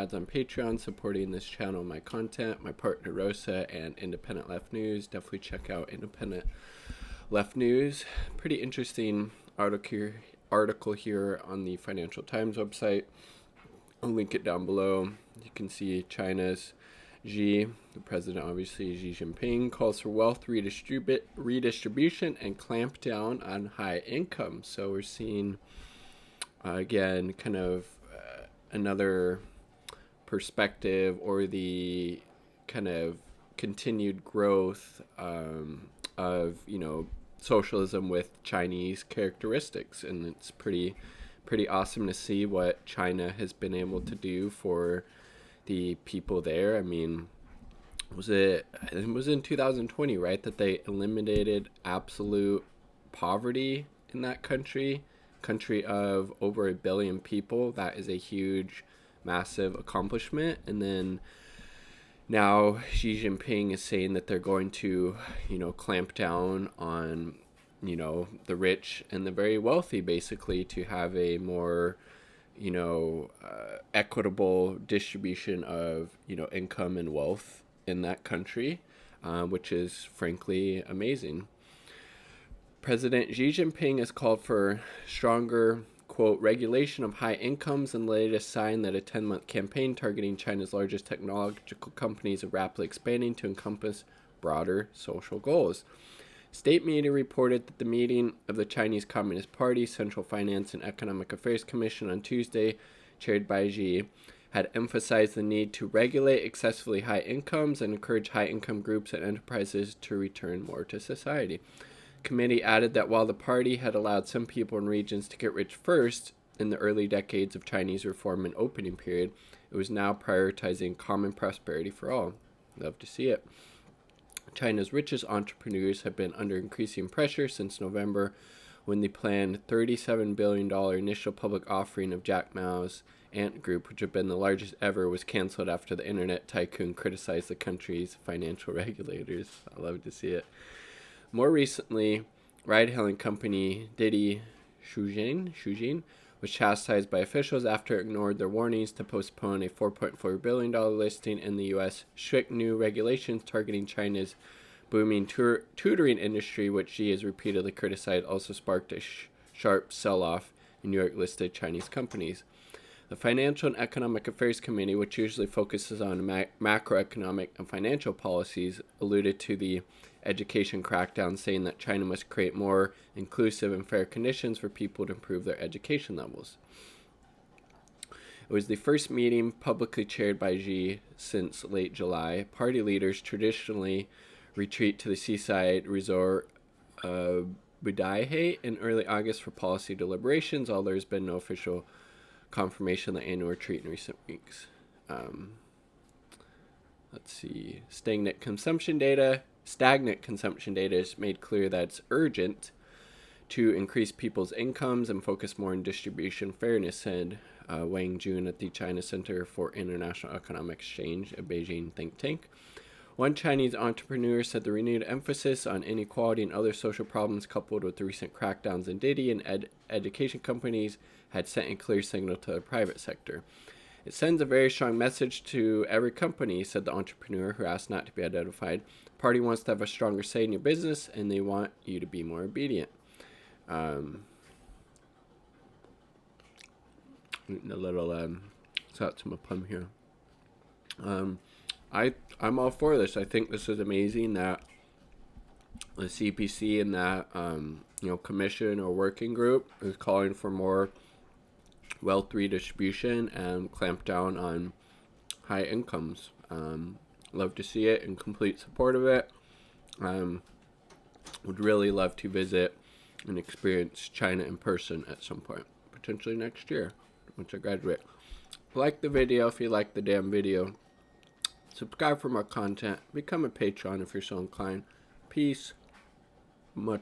ads on Patreon, supporting this channel, my content, my partner Rosa, and Independent Left News. Definitely check out Independent Left News. Pretty interesting article here on the Financial Times website. I'll link it down below. You can see China's the president, obviously Xi Jinping, calls for wealth redistribution and clamp down on high income. So we're seeing, again, kind of another perspective, or the kind of continued growth of, socialism with Chinese characteristics. And it's pretty awesome to see what China has been able to do for the people there. I mean, it was in 2020, right, that they eliminated absolute poverty in that country of over 1 billion people. That is a huge, massive accomplishment. And then now Xi Jinping is saying that they're going to, clamp down on, the rich and the very wealthy, basically, to have a more equitable distribution of, income and wealth in that country, which is frankly amazing. President Xi Jinping has called for stronger, quote, regulation of high incomes, and the latest sign that a 10-month campaign targeting China's largest technological companies is rapidly expanding to encompass broader social goals. State media reported that the meeting of the Chinese Communist Party Central Finance and Economic Affairs Commission on Tuesday, chaired by Xi, had emphasized the need to regulate excessively high incomes and encourage high-income groups and enterprises to return more to society. The committee added that while the party had allowed some people in regions to get rich first in the early decades of Chinese reform and opening period, it was now prioritizing common prosperity for all. Love to see it. China's richest entrepreneurs have been under increasing pressure since November, when the planned $37 billion initial public offering of Jack Ma's Ant Group, which had been the largest ever, was canceled after the internet tycoon criticized the country's financial regulators. I love to see it. More recently, ride-hailing company Didi Shujin was chastised by officials after it ignored their warnings to postpone a $4.4 billion listing in the U.S. Strict new regulations targeting China's booming tutoring industry, which Xi has repeatedly criticized, also sparked a sharp sell-off in New York-listed Chinese companies. The Financial and Economic Affairs Committee, which usually focuses on macroeconomic and financial policies, alluded to the education crackdown, saying that China must create more inclusive and fair conditions for people to improve their education levels. It was the first meeting publicly chaired by Xi since late July. Party leaders traditionally retreat to the seaside resort of Budaihe in early August for policy deliberations, although there's been no official confirmation of the annual retreat in recent weeks. Let's see. Stagnant consumption data has made clear that it's urgent to increase people's incomes and focus more on distribution fairness, said Wang Jun at the China Center for International Economic Exchange, a Beijing think tank. One Chinese entrepreneur said the renewed emphasis on inequality and other social problems, coupled with the recent crackdowns in Didi and education companies, had sent a clear signal to the private sector. It sends a very strong message to every company, said the entrepreneur, who asked not to be identified. The party wants to have a stronger say in your business, and they want you to be more obedient. Eating a little shout to my plum here. I'm all for this. I think this is amazing that the CPC and that commission or working group is calling for more wealth redistribution and clamp down on high incomes. Love to see it, in complete support of it. Would really love to visit and experience China in person at some point, potentially next year once I graduate. Like the video if you like the damn video. Subscribe for more content. Become a Patreon if you're so inclined. Peace. Much